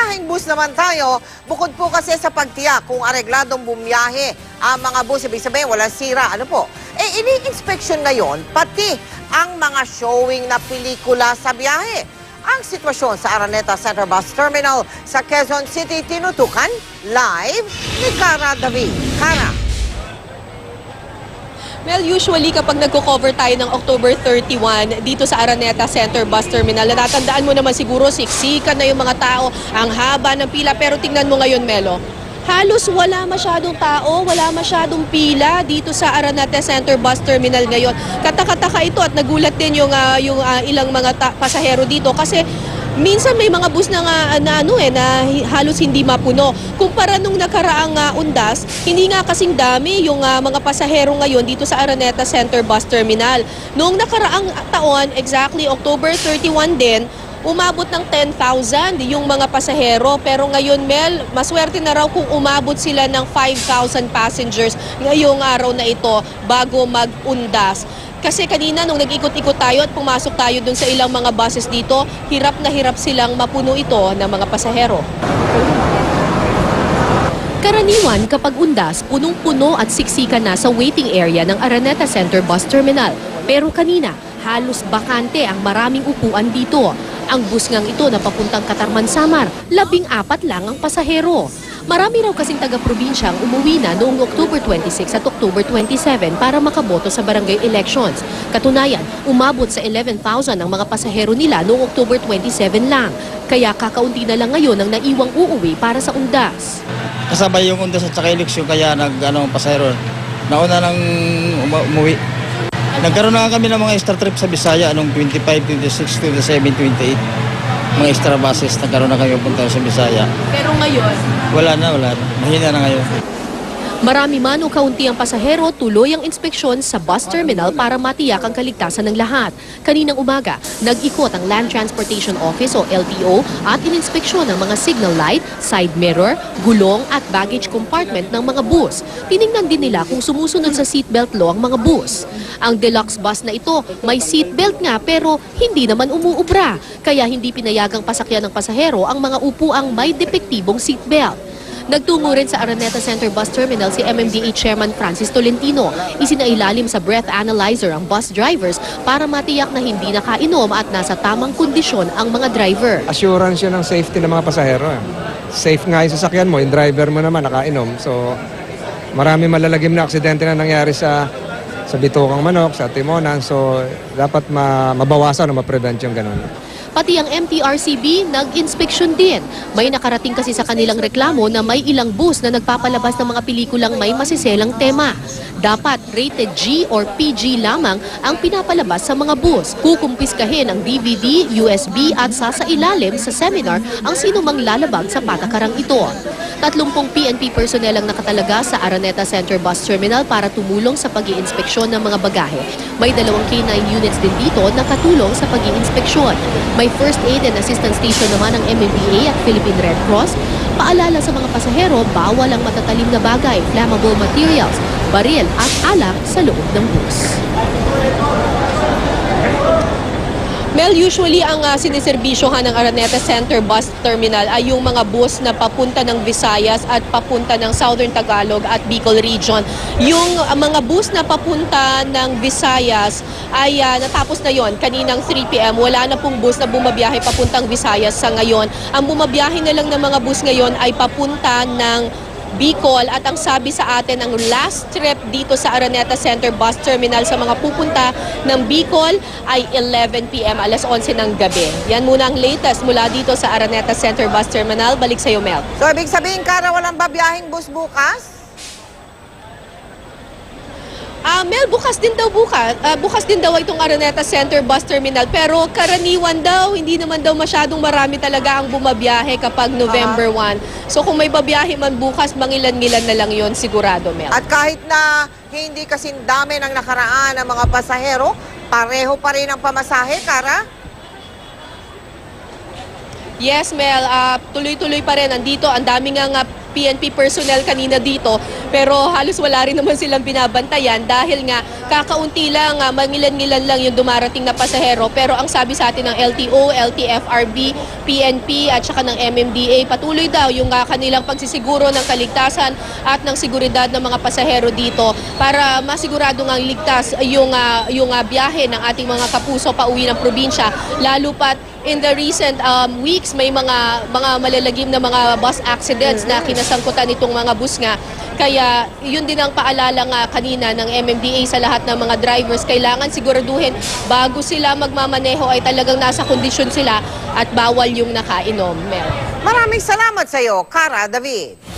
biyaheng bus naman tayo, bukod po kasi sa pagtiyak kung aregladong bumiyahe ang mga bus, ibig sabihin walang sira, ano po? Ini-inspection ngayon pati ang mga showing na pelikula sa biyahe. Ang sitwasyon sa Araneta Center Bus Terminal sa Quezon City tinutukan live ni Cara David. Cara. Well, usually kapag nagko-cover tayo ng October 31 dito sa Araneta Center Bus Terminal, natatandaan mo naman siguro siksikan na yung mga tao, ang haba ng pila. Pero tingnan mo ngayon, Melo, halos wala masyadong tao, wala masyadong pila dito sa Araneta Center Bus Terminal ngayon. Katakataka ito at nagulat din yung ilang mga pasahero dito kasi minsan may mga bus na halos hindi mapuno. Kumpara nung nakaraang undas, hindi nga kasing dami yung mga pasahero ngayon dito sa Araneta Center Bus Terminal. Noong nakaraang taon, exactly October 31 din, umabot ng 10,000 yung mga pasahero. Pero ngayon, Mel, maswerte na raw kung umabot sila ng 5,000 passengers ngayong araw na ito bago mag-undas. Kasi kanina nung nag-ikot-ikot tayo at pumasok tayo dun sa ilang mga buses dito, hirap na hirap silang mapuno ito ng mga pasahero. Karaniwan kapag undas, punong-puno at siksikan na sa waiting area ng Araneta Center Bus Terminal. Pero kanina, halos bakante ang maraming upuan dito. Ang bus ngang ito na papuntang Katarman Samar, 14 lang ang pasahero. Marami raw kasing taga-probinsya ang umuwi na noong October 26 at October 27 para makaboto sa barangay elections. Katunayan, umabot sa 11,000 ang mga pasahero nila noong October 27 lang. Kaya kakaunti na lang ngayon ang naiwang uuwi para sa undas. Kasabay yung undas at saka eleksyon kaya pasahero. Nauna nang umuwi. Nagkaroon na kami ng mga extra trip sa Bisaya noong 25, 26, 27, 28. Mga extra buses, nagkaroon na kami punta sa Bisaya. Pero ngayon? Wala na. Mahina na ngayon. Marami man o kaunti ang pasahero, tuloy ang inspeksyon sa bus terminal para matiyak ang kaligtasan ng lahat. Kaninang umaga, nag-ikot ang Land Transportation Office o LTO at ininspeksyon ang mga signal light, side mirror, gulong at baggage compartment ng mga bus. Tiningnan din nila kung sumusunod sa seatbelt law ang mga bus. Ang deluxe bus na ito may seatbelt nga pero hindi naman umuubra. Kaya hindi pinayagang pasakyan ng pasahero ang mga upuang may depektibong seatbelt. Nagtungo rin sa Araneta Center Bus Terminal si MMDA Chairman Francis Tolentino. Isinailalim sa breath analyzer ang bus drivers para matiyak na hindi nakainom at nasa tamang kondisyon ang mga driver. Assurance yun ng safety ng mga pasahero. Safe nga yung sasakyan mo, yung driver mo naman nakainom. So marami malalagim na aksidente na nangyari sa Bitokang Manok, sa Timonan. So dapat mabawasan o ma-prevent yung ganun. Pati ang MTRCB nag-inspeksyon din. May nakarating kasi sa kanilang reklamo na may ilang bus na nagpapalabas ng mga pelikulang may masiselang tema. Dapat rated G or PG lamang ang pinapalabas sa mga bus. Kukumpiskahin ang DVD, USB at sasailalim sa seminar ang sinumang lalabag sa patakarang ito. 30 PNP personnel ang nakatalaga sa Araneta Center Bus Terminal para tumulong sa pag-iinspeksyon ng mga bagahe. May 2 K9 units din dito na katulong sa pag-iinspeksyon. May first aid and assistance station naman ang MMDA at Philippine Red Cross. Paalala sa mga pasahero, bawal ang matatalim na bagay, flammable materials, baril at alak sa loob ng bus. Mel, usually ang siniserbisyohan ng Araneta Center Bus Terminal ay yung mga bus na papunta ng Visayas at papunta ng Southern Tagalog at Bicol Region. Yung mga bus na papunta ng Visayas ay natapos na yon kaninang 3 p.m. Wala na pong bus na bumabiyahe papuntang Visayas sa ngayon. Ang bumabiyahe na lang ng mga bus ngayon ay papunta ng Bicol at ang sabi sa atin ang last trip dito sa Araneta Center Bus Terminal sa mga pupunta ng Bicol ay 11 p.m. alas 11 ng gabi. Yan muna ang latest mula dito sa Araneta Center Bus Terminal. Balik sa iyo, Mel. So ibig sabihin, Cara, walang babiyahing bus bukas? Mel, bukas din daw itong Araneta Center Bus Terminal pero karaniwan daw, hindi naman daw masyadong marami talaga ang bumabiyahe kapag November 1. So kung may babiyahe man bukas, mangilan-ngilan na lang yon sigurado, Mel. At kahit na hindi kasing dami ng nakaraan ng mga pasahero, pareho pa rin ang pamasahe, Cara? Yes, Mel, tuloy-tuloy pa rin. Nandito, ang dami nga PNP personnel kanina dito, pero halos wala rin naman silang binabantayan dahil nga kakaunti lang, mangilan-ngilan lang yung dumarating na pasahero. Pero ang sabi sa atin ng LTO, LTFRB, PNP at saka ng MMDA, patuloy daw yung kanilang pagsisiguro ng kaligtasan at ng seguridad ng mga pasahero dito para masigurado nga ligtas yung biyahe ng ating mga kapuso pauwi ng probinsya, lalo pat in the recent weeks may mga malalagim na mga bus accidents na kinasangkutan itong mga bus nga. Kaya yun din ang paalala nga kanina ng MMDA sa lahat ng mga drivers, kailangan siguraduhin bago sila magmamaneho ay talagang nasa kondisyon sila at bawal yung nakainom. Maraming salamat sa iyo, Cara David.